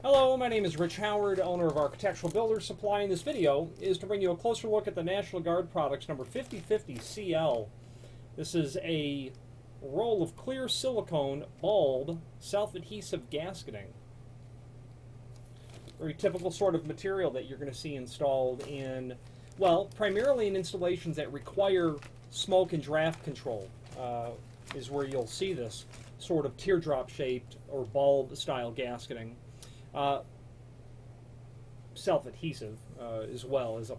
Hello, my name is Rich Howard, owner of Architectural Builder Supply, and this video is to bring you a closer look at the National Guard products number 5050 CL. This is a roll of clear silicone bulb self-adhesive gasketing. Very typical sort of material that you're going to see installed in, well, primarily in installations that require smoke and draft control is where you'll see this sort of teardrop shaped or bulb style gasketing. Self-adhesive as well is a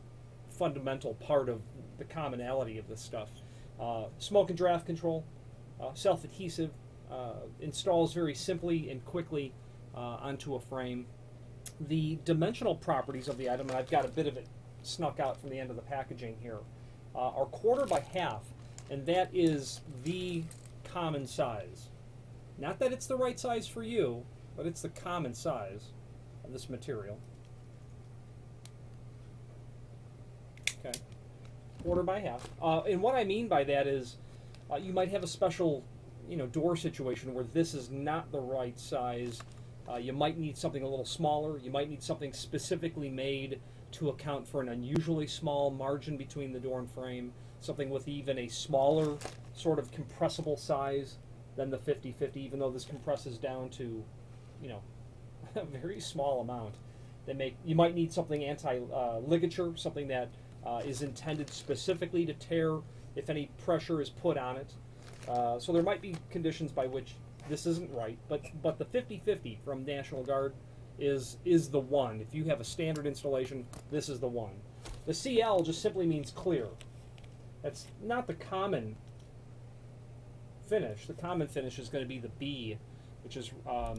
fundamental part of the commonality of this stuff. Smoke and draft control, self-adhesive, installs very simply and quickly onto a frame. The dimensional properties of the item, and I've got a bit of it snuck out from the end of the packaging here, are 1/4 by 1/2, and that is the common size. Not that it's the right size for you, but it's the common size of this material. Okay, 1/4 by 1/2. And what I mean by that is you might have a special, door situation where this is not the right size. You might need something a little smaller. You might need something specifically made to account for an unusually small margin between the door and frame, something with even a smaller sort of compressible size than the 5050, even though this compresses down to, a very small amount. You might need something anti-ligature, something that is intended specifically to tear if any pressure is put on it. So there might be conditions by which this isn't right, but the 5050 from National Guard is the one. If you have a standard installation, this is the one. The CL just simply means clear. That's not the common finish. The common finish is going to be the B, which is I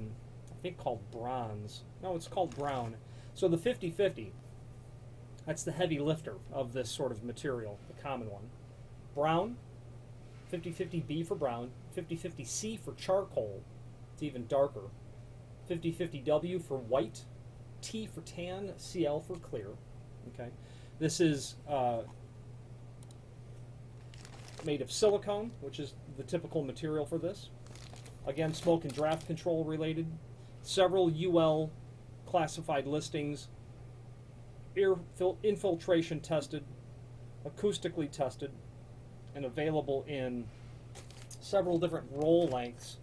think called bronze. No, it's called brown. So the 5050, that's the heavy lifter of this sort of material, the common one. Brown, 5050B for brown, 5050C for charcoal, it's even darker, 5050W for white, T for tan, CL for clear. Okay, this is made of silicone, which is the typical material for this. Again, smoke and draft control related. Several UL classified listings, air infiltration tested, acoustically tested, and available in several different roll lengths.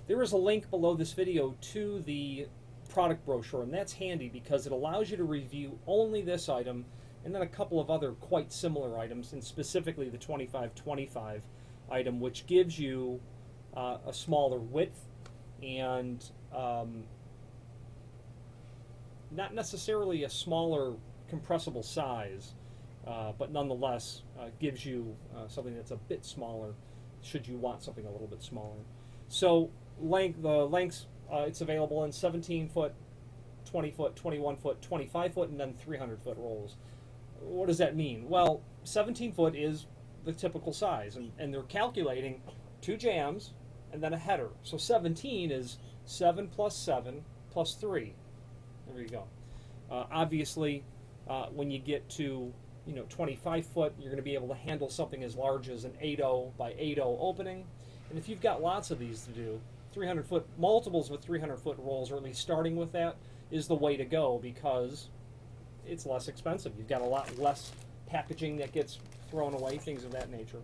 There is a link below this video to the product brochure, and that's handy because it allows you to review only this item and then a couple of other quite similar items, and specifically the 2525 item, which gives you a smaller width and not necessarily a smaller compressible size, but nonetheless gives you something that's a bit smaller should you want something a little bit smaller. So the lengths, it's available in 17 foot, 20 foot, 21 foot, 25 foot, and then 300 foot rolls. What does that mean? Well, 17 foot is the typical size, and they're calculating 2 jambs and then a header. So 17 is 7 plus 7 plus 3. There you go. Obviously, when you get to 25 foot, you're going to be able to handle something as large as an 8.0 by 8.0 opening. And if you've got lots of these to do, 300 foot multiples with 300 foot rolls, or at least starting with that, is the way to go because it's less expensive. You've got a lot less packaging that gets thrown away, things of that nature.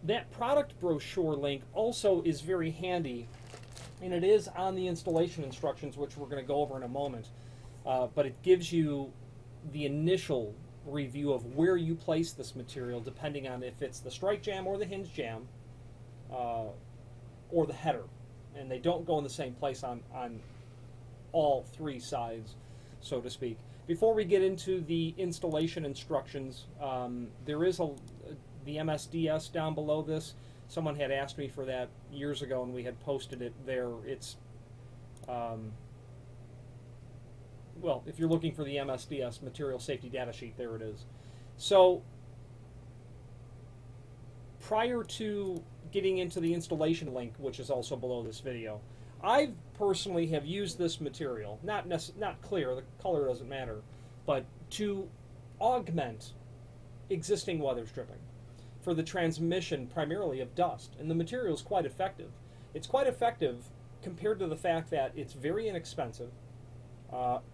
That product brochure link also is very handy, and it is on the installation instructions, which we're going to go over in a moment. But it gives you the initial review of where you place this material, depending on if it's the strike jamb or the hinge jamb or the header. And they don't go in the same place on all 3 sides, so to speak. Before we get into the installation instructions, there is the MSDS down below this. Someone had asked me for that years ago, and we had posted it there. It's well, if you're looking for the MSDS, Material Safety Data Sheet, there it is. So prior to getting into the installation link, which is also below this video, I personally have used this material, not clear, the color doesn't matter, but to augment existing weather stripping for the transmission primarily of dust. And the material is quite effective. It's quite effective compared to the fact that it's very inexpensive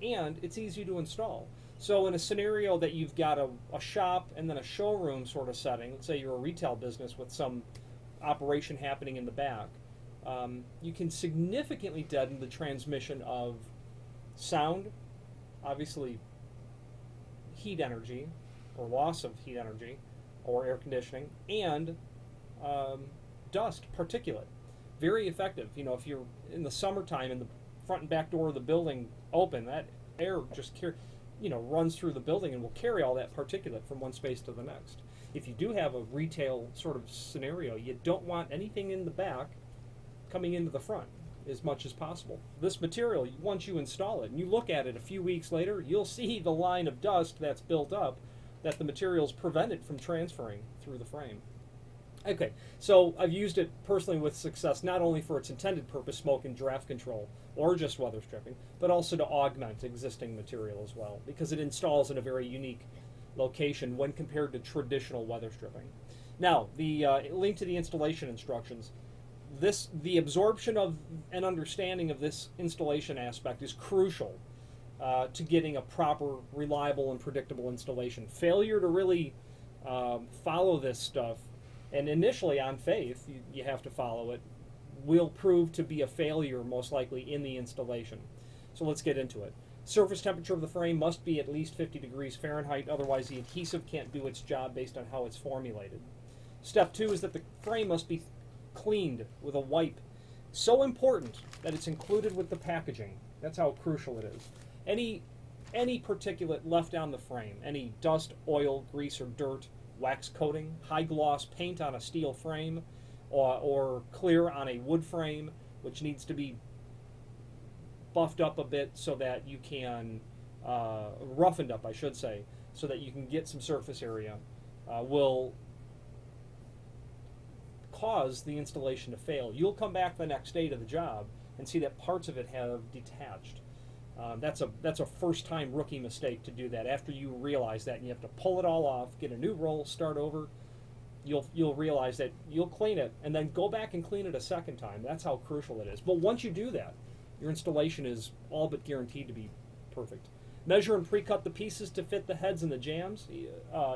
and it's easy to install. So in a scenario that you've got a shop and then a showroom sort of setting, let's say you're a retail business with some operation happening in the back, you can significantly deaden the transmission of sound, obviously heat energy or loss of heat energy or air conditioning, and dust, particulate. Very effective. You know, if you're in the summertime and the front and back door of the building open, that air just runs through the building and will carry all that particulate from one space to the next. If you do have a retail sort of scenario, you don't want anything in the back coming into the front as much as possible. This material, once you install it and you look at it a few weeks later, you'll see the line of dust that's built up that the material's prevented from transferring through the frame. Okay, so I've used it personally with success, not only for its intended purpose, smoke and draft control, or just weather stripping, but also to augment existing material as well, because it installs in a very unique location when compared to traditional weather stripping. Now, the link to the installation instructions. The absorption of and understanding of this installation aspect is crucial to getting a proper, reliable, and predictable installation. Failure to really follow this stuff, and initially on faith, you have to follow it, will prove to be a failure most likely in the installation. So let's get into it. Surface temperature of the frame must be at least 50 degrees Fahrenheit, otherwise the adhesive can't do its job based on how it's formulated. Step 2 is that the frame must be cleaned with a wipe. So important that it's included with the packaging. That's how crucial it is. Any particulate left on the frame, any dust, oil, grease, or dirt, wax coating, high gloss paint on a steel frame, or clear on a wood frame, which needs to be buffed up a bit so that you can, roughened up I should say, so that you can get some surface area, will cause the installation to fail. You'll come back the next day to the job and see that parts of it have detached. That's a first-time rookie mistake to do that. After you realize that, and you have to pull it all off, get a new roll, start over, you'll realize that you'll clean it and then go back and clean it a second time. That's how crucial it is. But once you do that, your installation is all but guaranteed to be perfect. Measure and pre-cut the pieces to fit the heads and the jambs.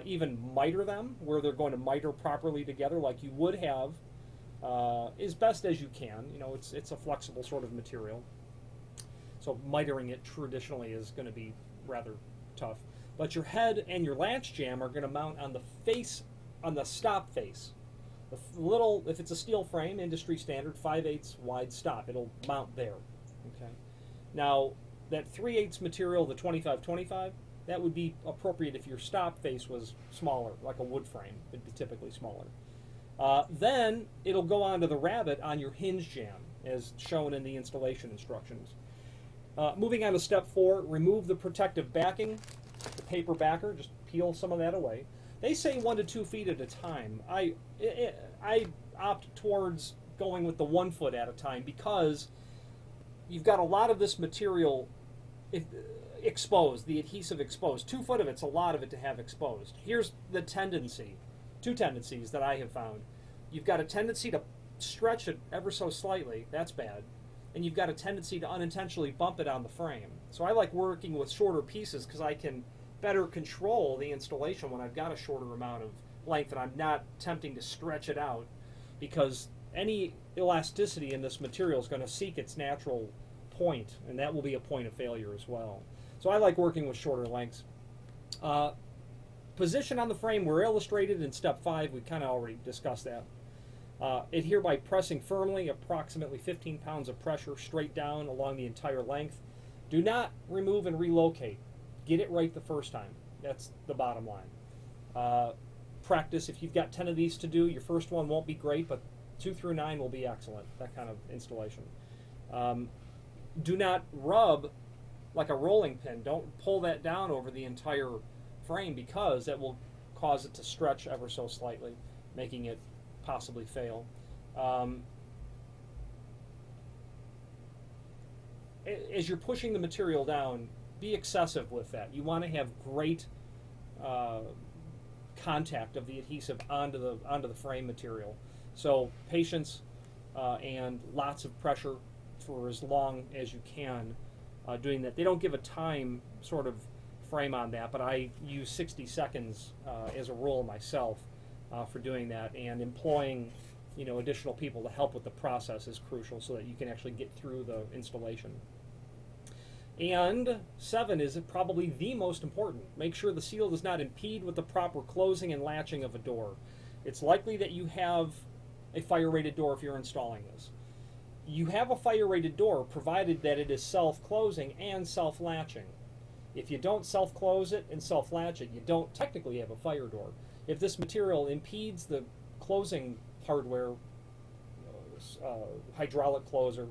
Even miter them where they're going to miter properly together, like you would have, as best as you can. You know, it's a flexible sort of material, so mitering it traditionally is going to be rather tough. But your head and your latch jam are going to mount on the face, on the stop face. If it's a steel frame, industry standard 5/8 wide stop, it'll mount there. Okay. Now, that 3/8 material, the 25/25, that would be appropriate if your stop face was smaller, like a wood frame. It'd be typically smaller. Then it'll go onto the rabbet on your hinge jam, as shown in the installation instructions. Moving on to step 4, remove the protective backing, the paper backer. Just peel some of that away. They say 1 to 2 feet at a time. I opt towards going with the 1 foot at a time because you've got a lot of this material exposed, the adhesive exposed. 2 foot of it's a lot of it to have exposed. Here's the tendency, 2 tendencies that I have found. You've got a tendency to stretch it ever so slightly, that's bad, and you've got a tendency to unintentionally bump it on the frame. So I like working with shorter pieces because I can better control the installation when I've got a shorter amount of length and I'm not tempting to stretch it out, because any elasticity in this material is going to seek its natural point, and that will be a point of failure as well. So I like working with shorter lengths. Position on the frame were illustrated in step 5. We kind of already discussed that. Adhere by pressing firmly, approximately 15 pounds of pressure straight down along the entire length. Do not remove and relocate. Get it right the first time. That's the bottom line. Practice. If you've got 10 of these to do, your first one won't be great, but 2 through 9 will be excellent, that kind of installation. Do not rub like a rolling pin. Don't pull that down over the entire frame, because that will cause it to stretch ever so slightly, making it possibly fail. As you're pushing the material down, be excessive with that. You want to have great contact of the adhesive onto the frame material. So patience and lots of pressure for as long as you can doing that. They don't give a time sort of frame on that, but I use 60 seconds as a rule myself for doing that, and employing additional people to help with the process is crucial so that you can actually get through the installation. And 7 is probably the most important. Make sure the seal does not impede with the proper closing and latching of a door. It's likely that you have a fire-rated door if you're installing this. You have a fire-rated door provided that it is self-closing and self-latching. If you don't self-close it and self-latch it, you don't technically have a fire door. If this material impedes the closing hardware, hydraulic closer,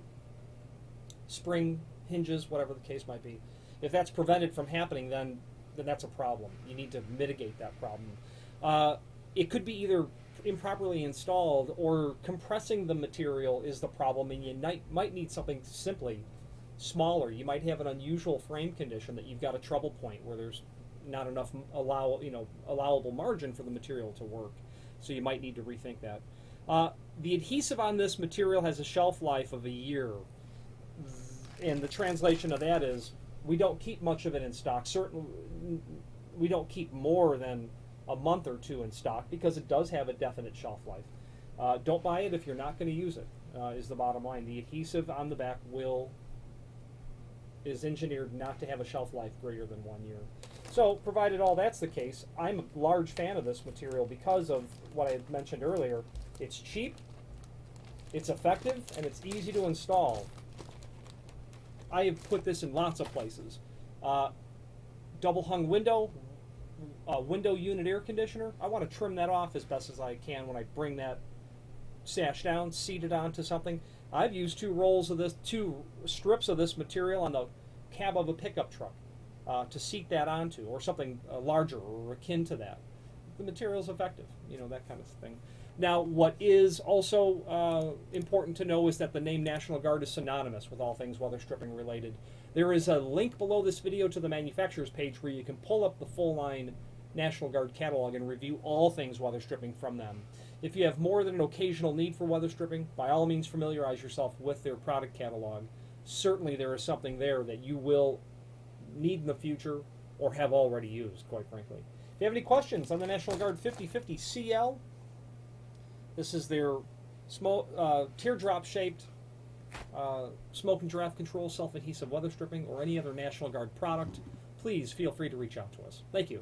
spring hinges, whatever the case might be, if that's prevented from happening, then that's a problem. You need to mitigate that problem. It could be either improperly installed or compressing the material is the problem, and you might need something simply smaller. You might have an unusual frame condition that you've got a trouble point where there's not enough allowable margin for the material to work. So you might need to rethink that. The adhesive on this material has a shelf life of a year, and the translation of that is we don't keep much of it in stock. Certainly, we don't keep more than a month or two in stock because it does have a definite shelf life. Don't buy it if you're not going to use it, is the bottom line. The adhesive on the back is engineered not to have a shelf life greater than 1 year. So, provided all that's the case, I'm a large fan of this material because of what I had mentioned earlier. It's cheap, it's effective, and it's easy to install. I have put this in lots of places. Double hung window unit air conditioner. I want to trim that off as best as I can when I bring that sash down, seat it onto something. I've used two strips of this material on the cab of a pickup truck to seat that onto, or something larger or akin to that. The material's effective, that kind of thing. Now, what is also important to know is that the name National Guard is synonymous with all things weather stripping related. There is a link below this video to the manufacturer's page where you can pull up the full line National Guard catalog and review all things weather stripping from them. If you have more than an occasional need for weather stripping, by all means familiarize yourself with their product catalog. Certainly there is something there that you will need in the future or have already used, quite frankly. If you have any questions on the National Guard 5050 CL, this is their teardrop-shaped smoke and draft control self-adhesive weather stripping, or any other National Guard product, please feel free to reach out to us. Thank you.